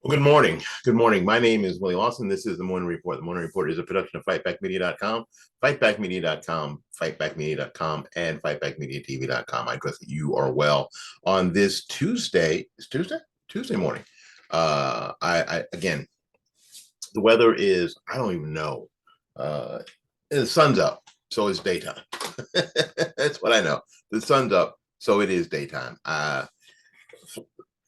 Well, good morning. Good morning. My name is Willie Lawson. This is the Morning Report. The Morning Report is a production of FightBackMedia.com, FightBackMedia.com, FightBackMedia.com, and FightBackMediaTV.com. I trust that you are well on this Tuesday. It's Tuesday? Tuesday morning. I again, the weather is, I don't even know. The sun's up, so it's daytime. That's what I know. The sun's up, so it is daytime.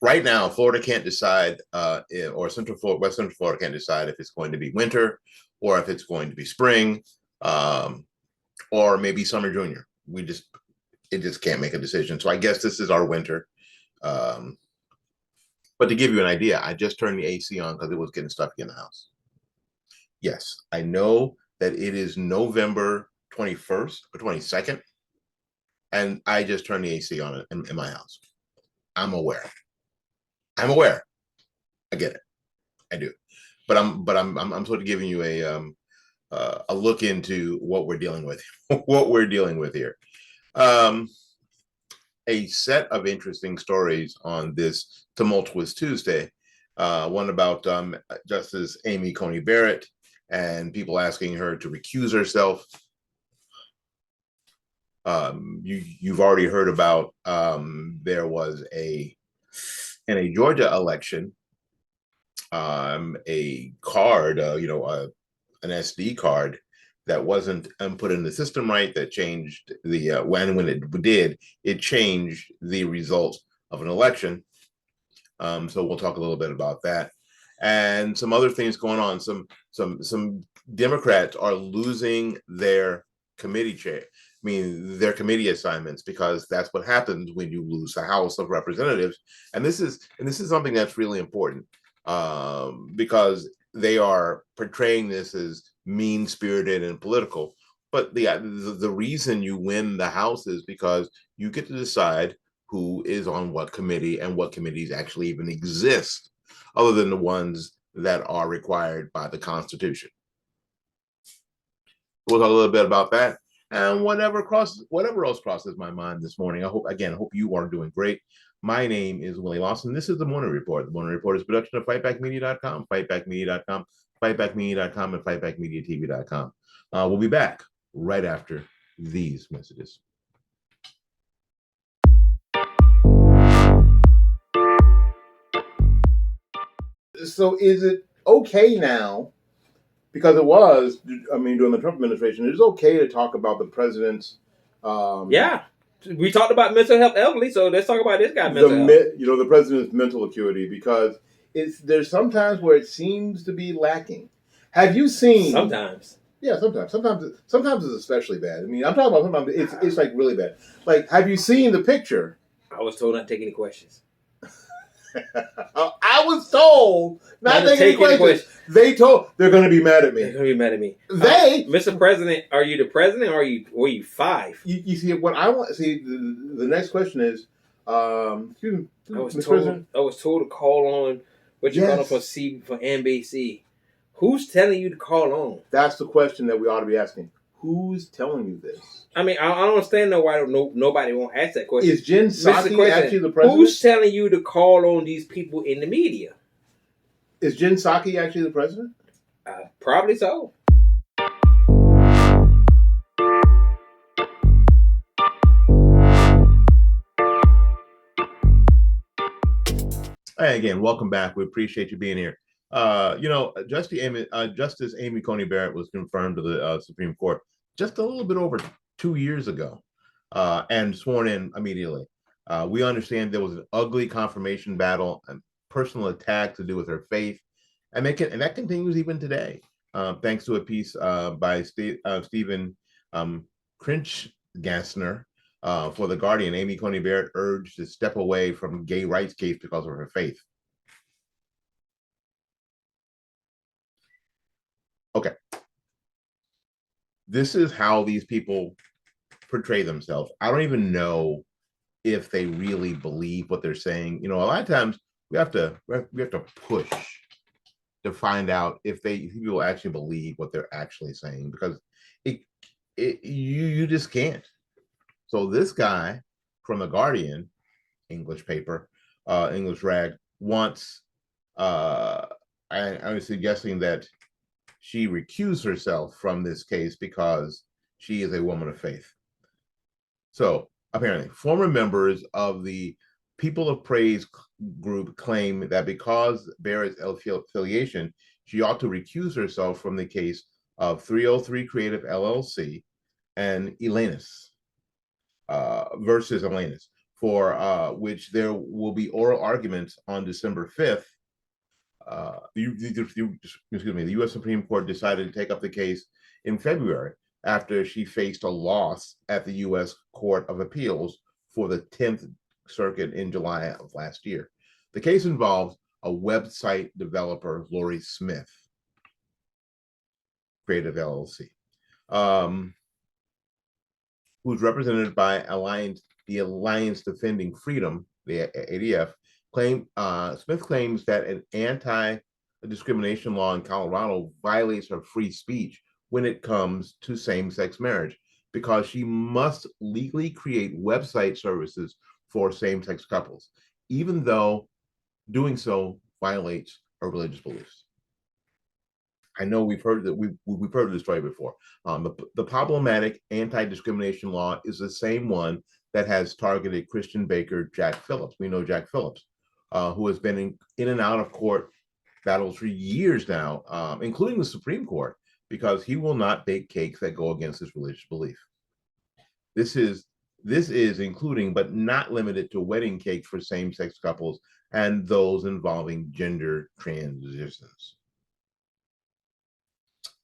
Right now, Florida can't decide, or West Central Florida can't decide if it's going to be winter or if it's going to be spring, or maybe summer junior. It just can't make a decision. So I guess this is our winter. But to give you an idea, I just turned the AC on because it was getting stuffy in the house. Yes, I know that it is November 21st or 22nd, and I just turned the AC on in my house. I'm aware. I get it. I do. But I'm sort of giving you a look into what we're dealing with, here. A set of interesting stories on this tumultuous Tuesday. One about Justice Amy Coney Barrett and people asking her to recuse herself. You've already heard about there was in a Georgia election, a card, an SD card that wasn't put in the system right, that changed the when it did, it changed the result of an election. So we'll talk a little bit about that and some other things going on. Some Democrats are losing their committee chair. I mean, their committee assignments, because that's what happens when you lose the House of Representatives. And this is something that's really important, because they are portraying this as mean-spirited and political. But the reason you win the House is because you get to decide who is on what committee and what committees actually even exist, other than the ones that are required by the Constitution. We'll talk a little bit about that and whatever else crosses my mind this morning. I hope you are doing great. My name is Willie Lawson. This is the Morning Report. The Morning Report is a production of FightBackMedia.com, FightBackMedia.com, FightBackMedia.com, and FightBackMediaTV.com. We'll be back right after these messages. So is it okay now, because it was, during the Trump administration, it is okay to talk about the president's yeah. We talked about mental health elderly, so let's talk about this guy's mental health. The president's mental acuity, because there's sometimes where it seems to be lacking. Have you seen? Sometimes. Yeah, sometimes it's especially bad. I mean, I'm talking about sometimes it's like really bad. Like, have you seen the picture? I was told not to take any questions. I was told not to take any questions. They're going to be mad at me. They're going to be mad at me. Mr. President, are you the president, or were you five? You see, what I want. See, the next question is, excuse me, I was told to call on what you call it for NBC. Who's telling you to call on? That's the question that we ought to be asking. Who's telling you this? I mean, I don't understand why nobody won't ask that question. Is Jen Psaki actually the president? Who's telling you to call on these people in the media? Is Jen Psaki actually the president? Probably so. Hey, again, welcome back. We appreciate you being here. Justice Amy Coney Barrett was confirmed to the Supreme Court just a little bit over 2 years ago, and sworn in immediately. We understand there was an ugly confirmation battle and personal attack to do with her faith, and that continues even today. Thanks to a piece by Stephen Crinchgassner for The Guardian, Amy Coney Barrett urged to step away from gay rights case because of her faith. Okay. This is how these people portray themselves. I don't even know if they really believe what they're saying. A lot of times we have to push to find out if people actually believe what they're actually saying, because you just can't. So this guy from The Guardian, English paper, English rag, wants Uh, I was suggesting that she recused herself from this case because she is a woman of faith. So apparently, former members of the People of Praise group claim that because Barrett's affiliation, she ought to recuse herself from the case of 303 Creative LLC and Elanus versus Elanus, for which there will be oral arguments on December 5th. The U.S. Supreme Court decided to take up the case in February after she faced a loss at the U.S. Court of Appeals for the 10th Circuit in July of last year. The case involves a website developer, Lori Smith, Creative LLC, who's represented by the Alliance Defending Freedom, the ADF. Smith claims that an anti-discrimination law in Colorado violates her free speech when it comes to same-sex marriage, because she must legally create website services for same-sex couples, even though doing so violates her religious beliefs. I know we've heard this story before. The problematic anti-discrimination law is the same one that has targeted Christian baker Jack Phillips. We know Jack Phillips, who has been in and out of court battles for years now, including the Supreme Court, because he will not bake cakes that go against his religious belief. This is including, but not limited to, wedding cakes for same-sex couples and those involving gender transitions.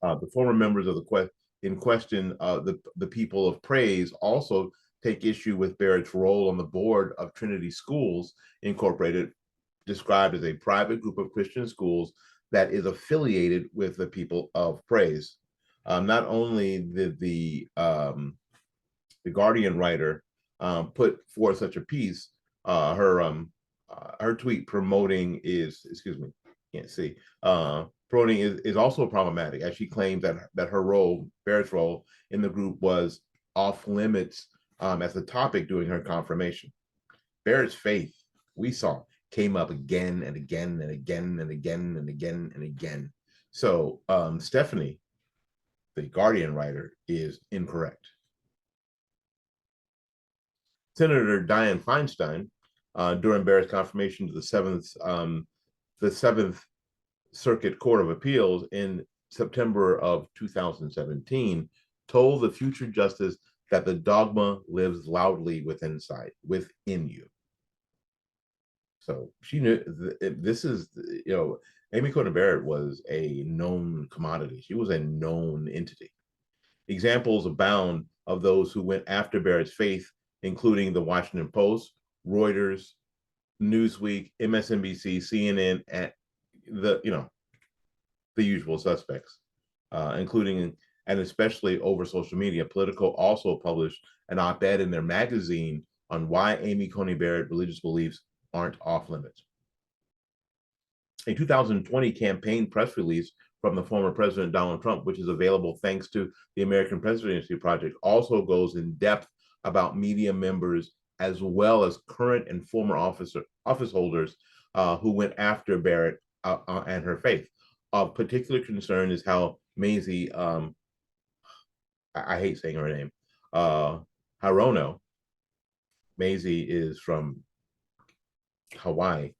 The former members of in question, the People of Praise, also take issue with Barrett's role on the board of Trinity Schools Incorporated, described as a private group of Christian schools that is affiliated with the People of Praise. Not only did the Guardian writer put forth such a piece, her tweet promoting can't see. Promoting is also problematic, as she claims that her role, Barrett's role in the group, was off limits as a topic during her confirmation. Barrett's faith, we saw, came up again and again and again and again and again and again. So Stephanie, the Guardian writer, is incorrect. Senator Dianne Feinstein, during Barrett's confirmation to the Seventh Circuit Court of Appeals in September of 2017, told the future justice that the dogma lives loudly within you. So she knew this is, Amy Coney Barrett was a known commodity. She was a known entity. Examples abound of those who went after Barrett's faith, including the Washington Post, Reuters, Newsweek, MSNBC, CNN, and the usual suspects, including and especially over social media. Politico also published an op-ed in their magazine on why Amy Coney Barrett religious beliefs aren't off limits. A 2020 campaign press release from the former President Donald Trump, which is available thanks to the American Presidency Project, also goes in depth about media members as well as current and former office holders who went after Barrett and her faith. Of particular concern is how Mazie, I hate saying her name, Hirono, Mazie is from Hawaii,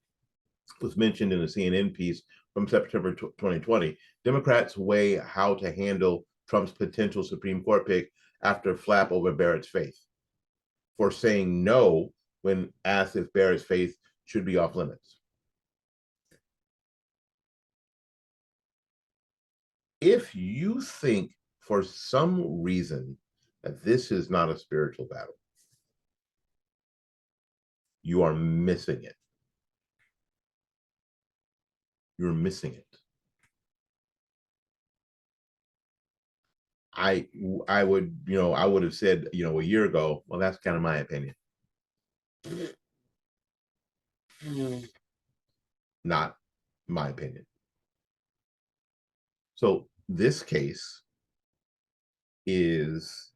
was mentioned in a CNN piece from September 2020. Democrats weigh how to handle Trump's potential Supreme Court pick after flap over Barrett's faith, for saying no when asked if Barrett's faith should be off limits. If you think for some reason that this is not a spiritual battle, you are missing it. You're missing it. I would have said, a year ago, well, that's kind of my opinion. Not my opinion. So this case is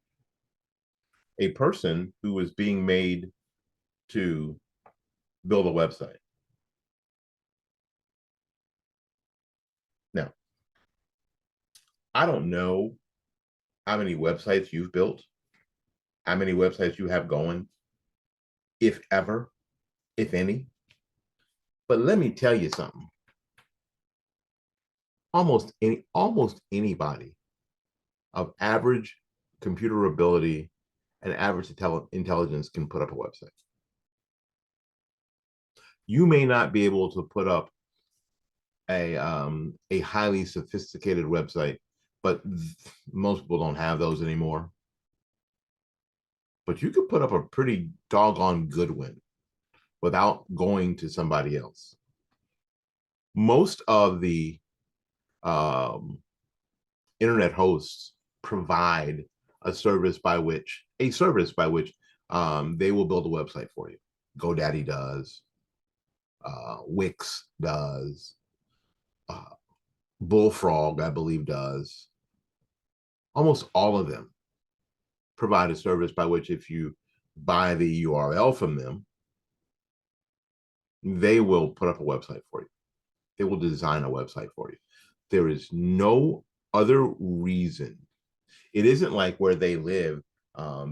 a person who is being made to build a website. I don't know how many websites you've built, how many websites you have going, if ever, if any. But let me tell you something. Almost anybody of average computer ability and average intelligence can put up a website. You may not be able to put up a highly sophisticated website, but most people don't have those anymore. But you could put up a pretty doggone good one without going to somebody else. Most of the internet hosts provide a service by which they will build a website for you. GoDaddy does, Wix does, Bullfrog, I believe, does. Almost all of them provide a service by which, if you buy the URL from them, they will put up a website for you. They will design a website for you. There is no other reason. It isn't like where they live.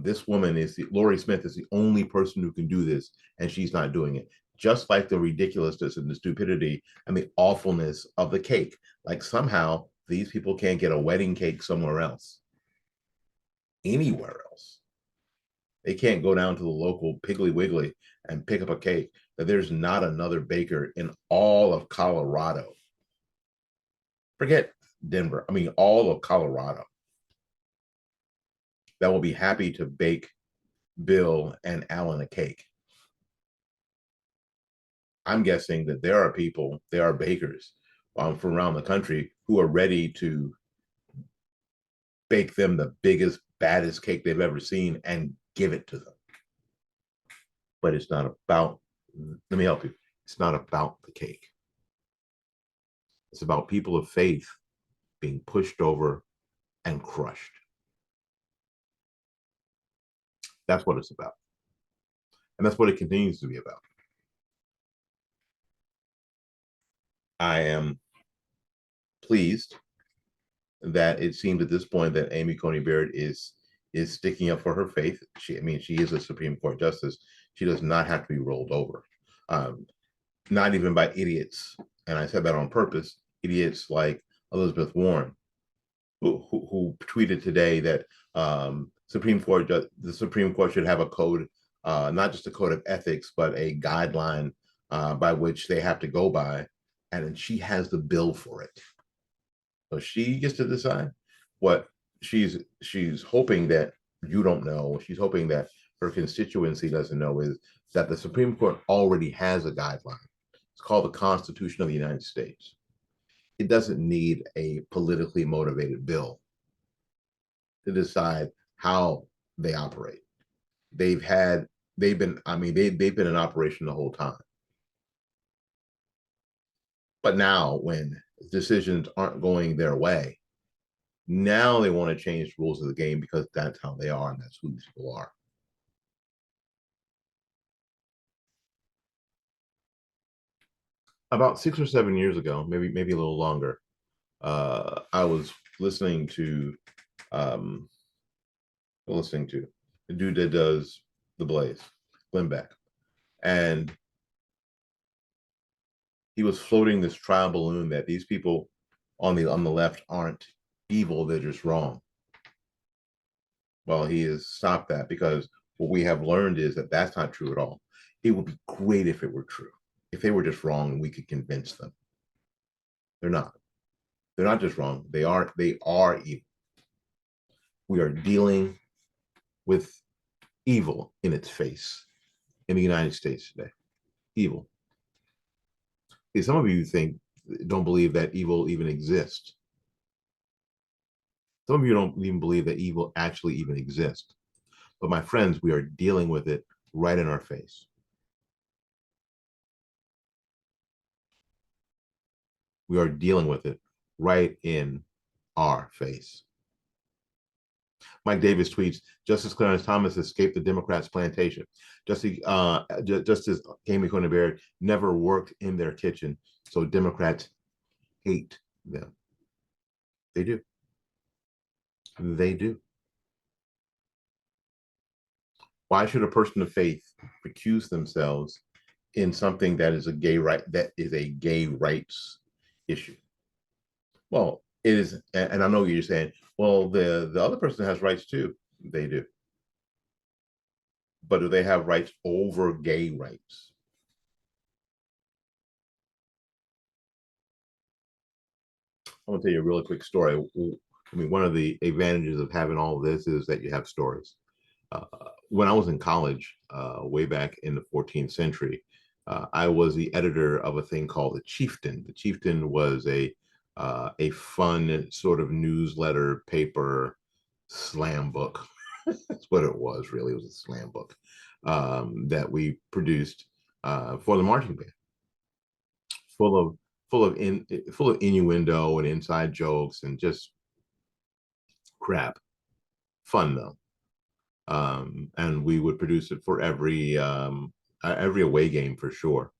This woman Lori Smith is the only person who can do this, and she's not doing it. Just like the ridiculousness and the stupidity and the awfulness of the cake. Like somehow these people can't get a wedding cake somewhere else. Anywhere else. They can't go down to the local Piggly Wiggly and pick up a cake. That there's not another baker in all of Colorado. Forget Denver. I mean, all of Colorado that will be happy to bake Bill and Alan a cake. I'm guessing that there are bakers from around the country who are ready to bake them the biggest, baddest cake they've ever seen and give it to them. But it's not about, let me help you. It's not about the cake. It's about people of faith being pushed over and crushed. That's what it's about. And that's what it continues to be about. I am pleased that it seems at this point that Amy Coney Barrett is sticking up for her faith. She is a Supreme Court justice. She does not have to be rolled over, not even by idiots. And I said that on purpose. Idiots like Elizabeth Warren, who tweeted today that the Supreme Court should have a code, not just a code of ethics, but a guideline by which they have to go by. And she has the bill for it. So she gets to decide what she's hoping that you don't know. She's hoping that her constituency doesn't know is that the Supreme Court already has a guideline. It's called the Constitution of the United States. It doesn't need a politically motivated bill to decide how they operate. They've been in operation the whole time. But now when decisions aren't going their way, now they want to change the rules of the game because that's how they are and that's who these people are. About 6 or 7 years ago, maybe a little longer, I was listening to the dude that does The Blaze, Glenn Beck, and he was floating this trial balloon that these people on the left aren't evil, they're just wrong. Well, he has stopped that because what we have learned is that that's not true at all. It would be great if it were true. If they were just wrong and we could convince them. They're not. They're not just wrong. They are evil. We are dealing with evil in its face in the United States today. Evil. See, some of you don't believe that evil even exists. Some of you don't even believe that evil actually even exists. But my friends, we are dealing with it right in our face. We are dealing with it right in our face. Mike Davis tweets, Justice Clarence Thomas escaped the Democrats' plantation. Justice Amy Coney Barrett never worked in their kitchen, so Democrats hate them. They do. They do. Why should a person of faith accuse themselves in something that is a gay rights issue? Well, it is, and I know you're saying, well, the other person has rights too. They do. But do they have rights over gay rights? I'm gonna tell you a really quick story. I mean, one of the advantages of having all of this is that you have stories. Uh, when I was in college, way back in the 14th century, I was the editor of a thing called the Chieftain. The Chieftain was a fun sort of newsletter paper slam book. That's what it was. Really, it was a slam book that we produced for the marching band, full of full of innuendo and inside jokes and just crap. Fun though. And we would produce it for every away game for sure.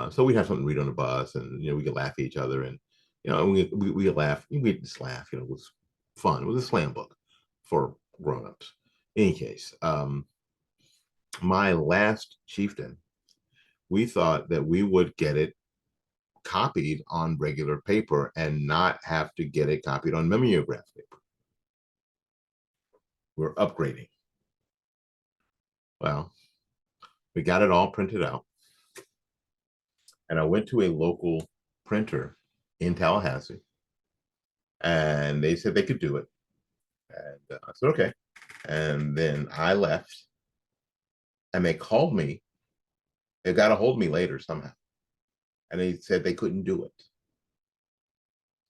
So we'd have something to read on the bus, and we could laugh at each other, and we could laugh, we just laugh. It was fun. It was a slam book for grown-ups. In any case, my last Chieftain, we thought that we would get it copied on regular paper and not have to get it copied on mimeograph paper. We're upgrading. Well, we got it all printed out, and I went to a local printer in Tallahassee, and they said they could do it. And I said, okay. And then I left, and they called me. They got a hold of me later somehow, and they said they couldn't do it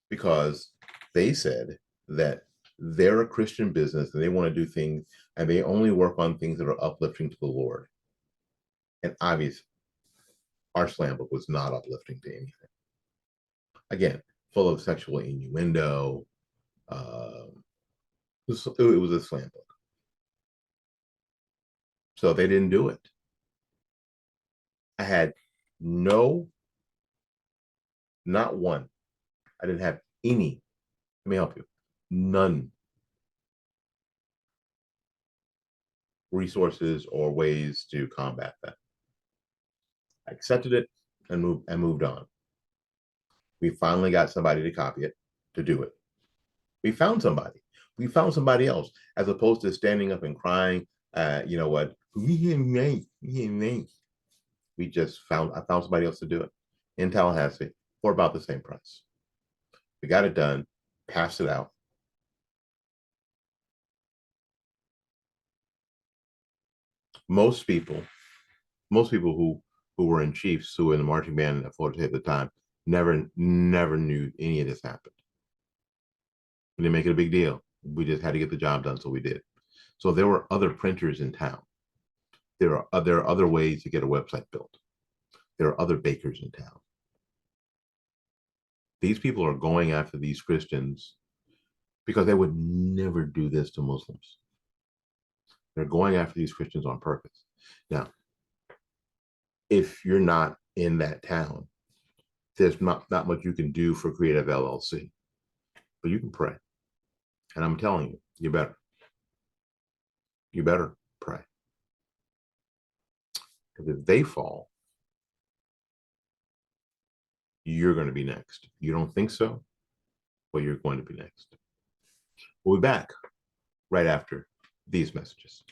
because they said that they're a Christian business and they want to do things, and they only work on things that are uplifting to the Lord. And obviously, our slam book was not uplifting to anything. Again, full of sexual innuendo. It was a slam book. So they didn't do it. I had not one. I didn't have any. Let me help you. None resources or ways to combat that. I accepted it and moved on. We finally got somebody to copy it, to do it. We found somebody. We found somebody else, as opposed to standing up and crying. You know what? I found somebody else to do it in Tallahassee for about the same price. We got it done, passed it out. Most people who were in Chiefs, who were in the marching band at Florida State at the time, never knew any of this happened. We didn't make it a big deal. We just had to get the job done, so we did. So there were other printers in town. There are other ways to get a website built. There are other bakers in town. These people are going after these Christians because they would never do this to Muslims. They're going after these Christians on purpose. Now, if you're not in that town, there's not much you can do for Creative LLC, but you can pray. And I'm telling you, you better. You better pray. Because if they fall, you're going to be next. You don't think so? Well, you're going to be next. We'll be back right after these messages.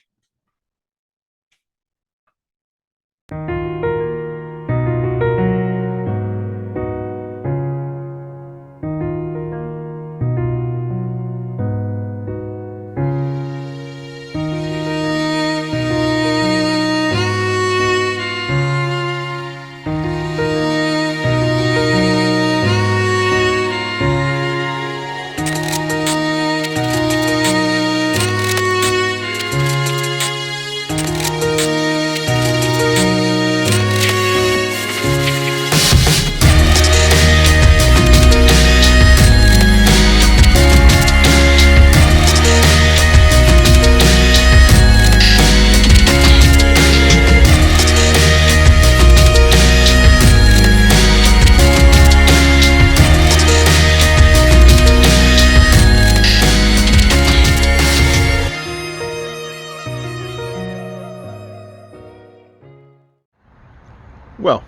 Well,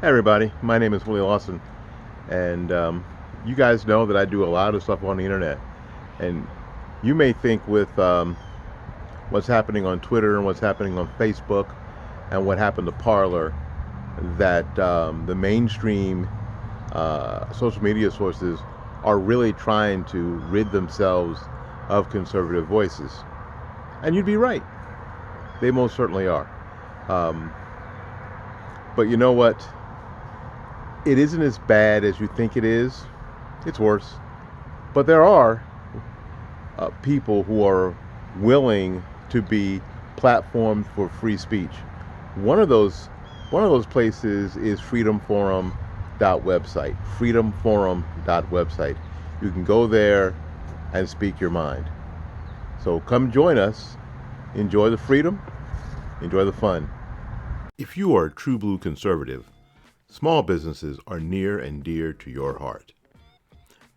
hey everybody, my name is Willie Lawson, and you guys know that I do a lot of stuff on the internet. And you may think with what's happening on Twitter and what's happening on Facebook and what happened to Parler that the mainstream social media sources are really trying to rid themselves of conservative voices. And you'd be right, they most certainly are. Um, but you know what? It isn't as bad as you think it is. It's worse. But there are people who are willing to be platformed for free speech. One of those one of those places is freedomforum.website. Freedomforum.website. You can go there and speak your mind. So come join us. Enjoy the freedom. Enjoy the fun. If you are a true blue conservative, small businesses are near and dear to your heart.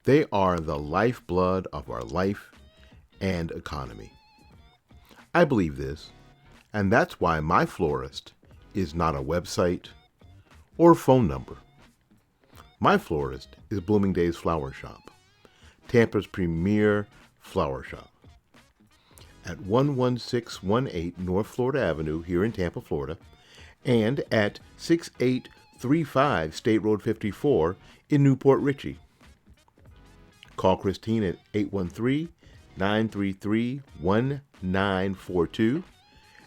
They are the lifeblood of our life and economy. I believe this, and that's why my florist is not a website or phone number. My florist is Bloomingdale's Flower Shop, Tampa's premier flower shop. At 11618 North Florida Avenue here in Tampa, Florida, and at 6835 State Road 54 in Newport Richey. Call Christine at 813-933-1942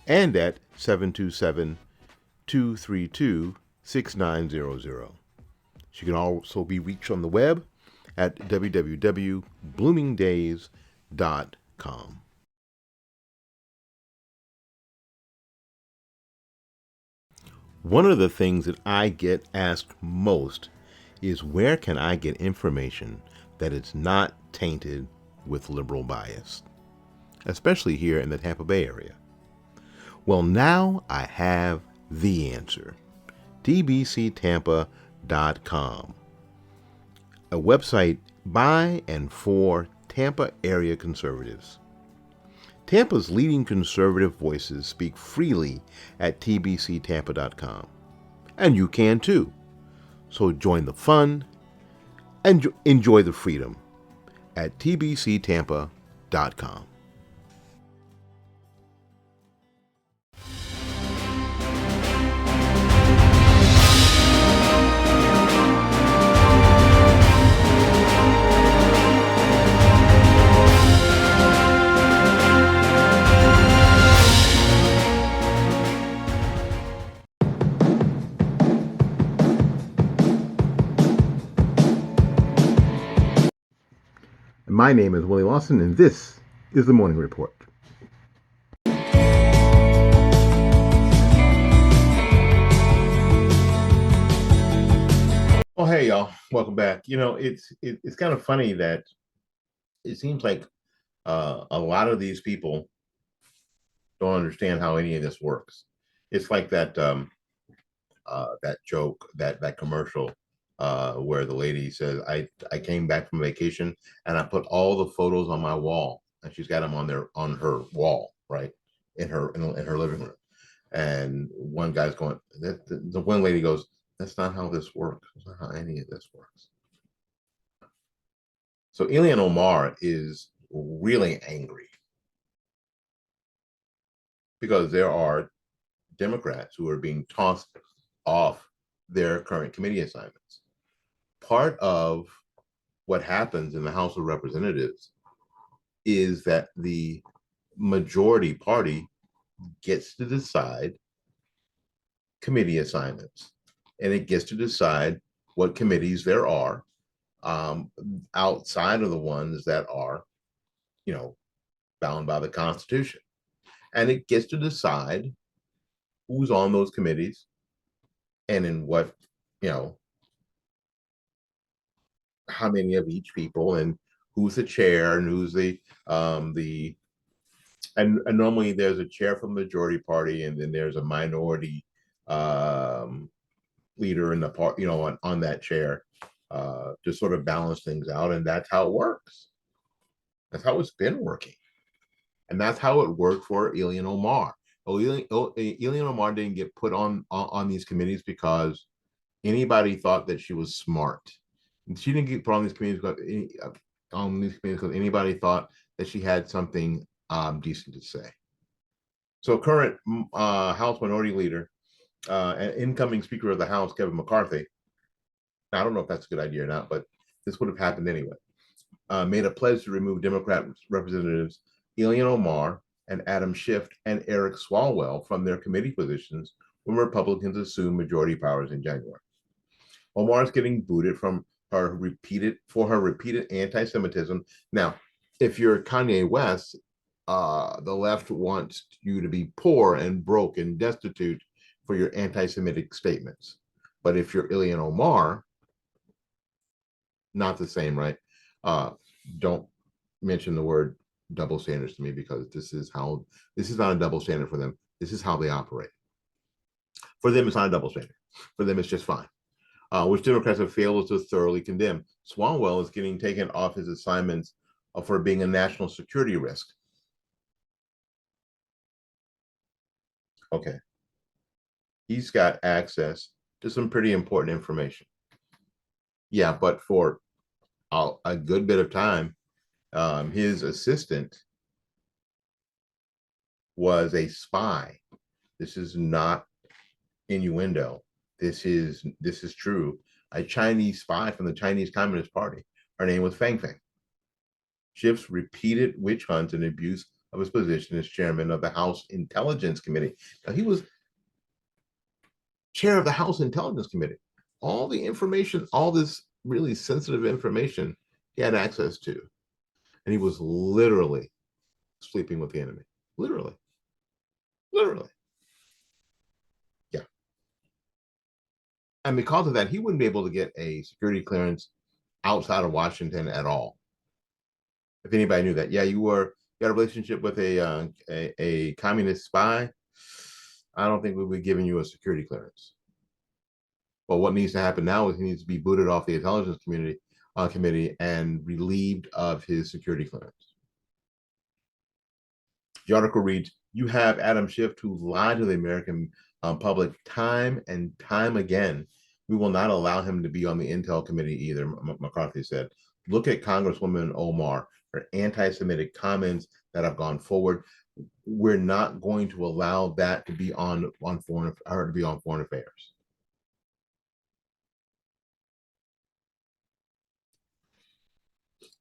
and at 727-232-6900. She can also be reached on the web at www.bloomingdays.com. One of the things that I get asked most is where can I get information that is not tainted with liberal bias, especially here in the Tampa Bay area. Well, now I have the answer. tbctampa.com, a website by and for Tampa area conservatives. Tampa's leading conservative voices speak freely at tbctampa.com, and you can too. So join the fun and enjoy the freedom at tbctampa.com. My name is Willie Lawson, and this is the Morning Report. Well, hey, y'all. Welcome back. You know, it's kind of funny that it seems like a lot of these people don't understand how any of this works. It's like that that joke, that commercial where the lady says, I came back from vacation and I put all the photos on my wall, and she's got them on her wall, right, in her living room. And one guy's going, the one lady goes, that's not how this works. That's not how any of this works. So Ilhan Omar is really angry because there are Democrats who are being tossed off their current committee assignments. Part of what happens in the House of Representatives is that the majority party gets to decide committee assignments, and it gets to decide what committees there are outside of the ones that are, bound by the Constitution. And it gets to decide who's on those committees and in what, how many of each people, and who's the chair and who's and normally there's a chair from the majority party, and then there's a minority leader in the part, on that chair to sort of balance things out. And that's how it works. That's how it's been working. And that's how it worked for Ilhan Omar. Ilhan Omar didn't get put on these committees because anybody thought that she was smart. She didn't get put on these committees because anybody thought that she had something decent to say. So current House Minority Leader and incoming Speaker of the House, Kevin McCarthy, I don't know if that's a good idea or not, but this would have happened anyway, made a pledge to remove Democrat representatives Ilhan Omar and Adam Schiff and Eric Swalwell from their committee positions when Republicans assumed majority powers in January. Omar is getting booted from her repeated anti-Semitism. Now, if you're Kanye West, the left wants you to be poor and broke and destitute for your anti-Semitic statements. But if you're Ilhan Omar, not the same, right? Don't mention the word double standards to me, because this is not a double standard for them. This is how they operate. For them, it's not a double standard. For them, it's just fine. Which Democrats have failed to thoroughly condemn. Swalwell is getting taken off his assignments for being a national security risk. Okay. He's got access to some pretty important information. Yeah, but for a good bit of time, his assistant was a spy. This is not innuendo. This is true. A Chinese spy from the Chinese Communist Party. Her name was Fang Fang. Schiff's repeated witch hunts and abuse of his position as chairman of the House Intelligence Committee. Now, he was chair of the House Intelligence Committee. All the information, all this really sensitive information, he had access to. And he was literally sleeping with the enemy. Literally. Yeah. And because of that, he wouldn't be able to get a security clearance outside of Washington at all. If anybody knew that. Yeah, you had a relationship with a communist spy, I don't think we would be giving you a security clearance. But what needs to happen now is he needs to be booted off the Intelligence Committee and relieved of his security clearance. The article reads, you have Adam Schiff who lied to the American public time and time again. We will not allow him to be on the Intel Committee either, McCarthy said. Look at Congresswoman Omar, her anti-Semitic comments that have gone forward. We're not going to allow that to be on foreign affairs.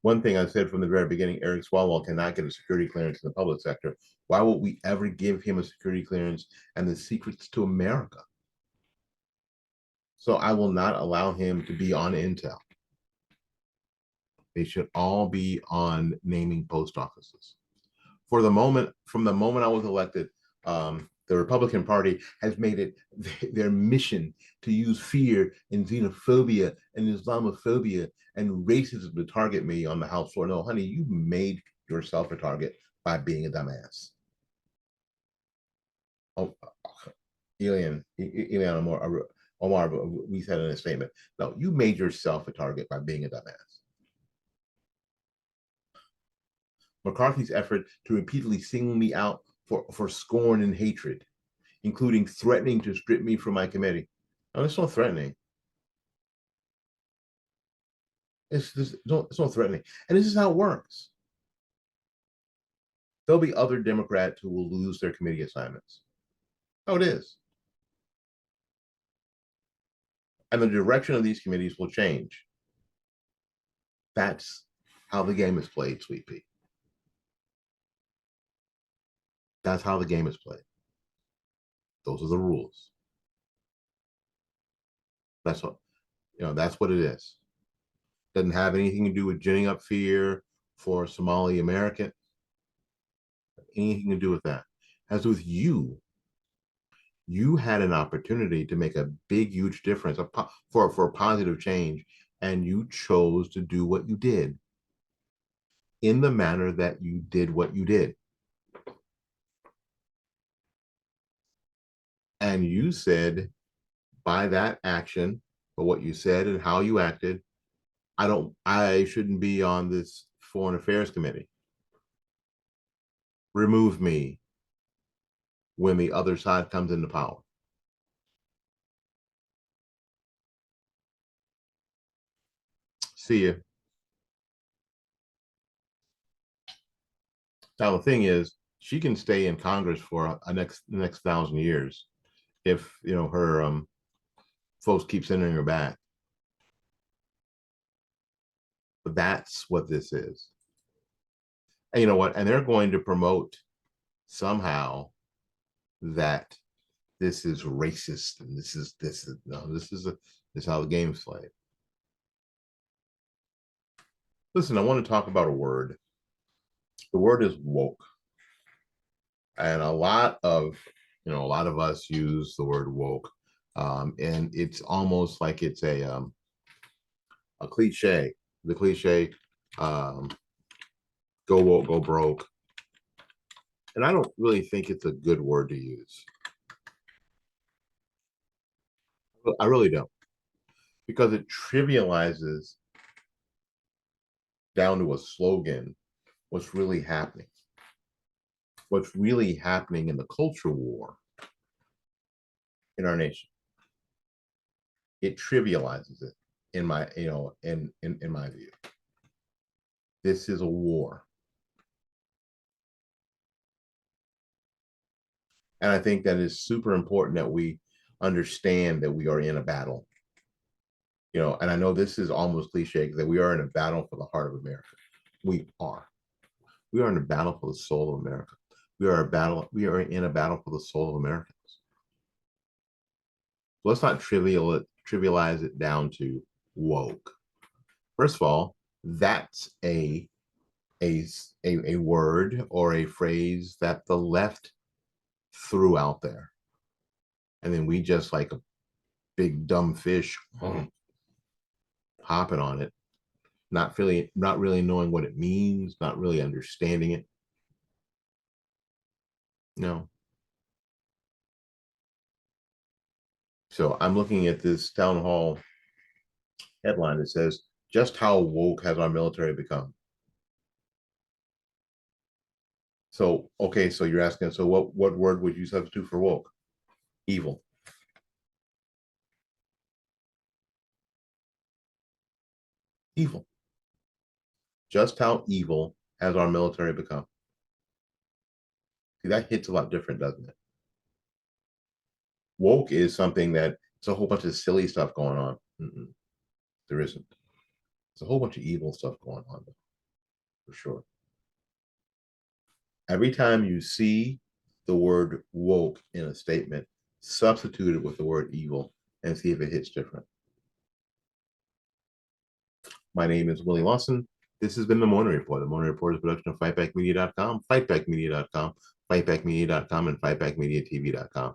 One thing I said from the very beginning, Eric Swalwell cannot get a security clearance in the public sector. Why would we ever give him a security clearance and the secrets to America? So I will not allow him to be on Intel. They should all be on naming post offices. From the moment I was elected, the Republican Party has made it their mission to use fear and xenophobia and Islamophobia and racism to target me on the House floor. No, honey, you made yourself a target by being a dumbass. Oh, Ilhan Omar, we said in a statement, no, you made yourself a target by being a dumbass. McCarthy's effort to repeatedly single me out for scorn and hatred, including threatening to strip me from my committee. No, it's not threatening. It's not threatening. And this is how it works. There'll be other Democrats who will lose their committee assignments. Oh, it is. And the direction of these committees will change. That's how the game is played, Sweet Pea. That's how the game is played. Those are the rules. That's what it is. Doesn't have anything to do with ginning up fear for Somali American. Anything to do with that. It has to do with you. You had an opportunity to make a big, huge difference for a positive change, and you chose to do what you did in the manner that you did what you did. And you said, by that action, or what you said and how you acted, I shouldn't be on this Foreign Affairs Committee. Remove me. when the other side comes into power. See ya. Now the thing is, she can stay in Congress for the next 1,000 years if her folks keep sending her back. But that's what this is. And you know what? And they're going to promote somehow that this is racist and this is how the game's played. Listen, I want to talk about a word. The word is woke. And a lot of us use the word woke. And it's almost like it's a cliche. The cliche, go woke, go broke. And I don't really think it's a good word to use. I really don't. Because it trivializes down to a slogan what's really happening. What's really happening in the culture war in our nation. It trivializes it in my, in my view. This is a war. And I think that is super important that we understand that we are in a battle. And I know this is almost cliche, that we are in a battle for the heart of America. We are. We are in a battle for the soul of America. We are in a battle for the soul of Americans. Let's not trivialize it down to woke. First of all, that's a word or a phrase that the left threw out there. And then we just like a big dumb fish hopping on it, not really knowing what it means, not really understanding it. No. So I'm looking at this town hall headline that says, just how woke has our military become? So, okay, so you're asking, so what word would you substitute for woke? Evil. Evil. Just how evil has our military become? See, that hits a lot different, doesn't it? Woke is something that it's a whole bunch of silly stuff going on. There isn't. It's a whole bunch of evil stuff going on, though, for sure. Every time you see the word woke in a statement, substitute it with the word evil and see if it hits different. My name is Willie Lawson. This has been the Morning Report. The Morning Report is a production of fightbackmedia.com, fightbackmedia.com, fightbackmedia.com, and fightbackmediatv.com.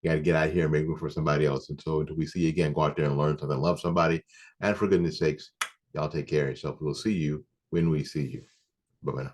You got to get out of here and make room for somebody else. Until we see you again, go out there and learn something, love somebody. And for goodness sakes, y'all take care of yourself. We'll see you when we see you. Bye-bye now.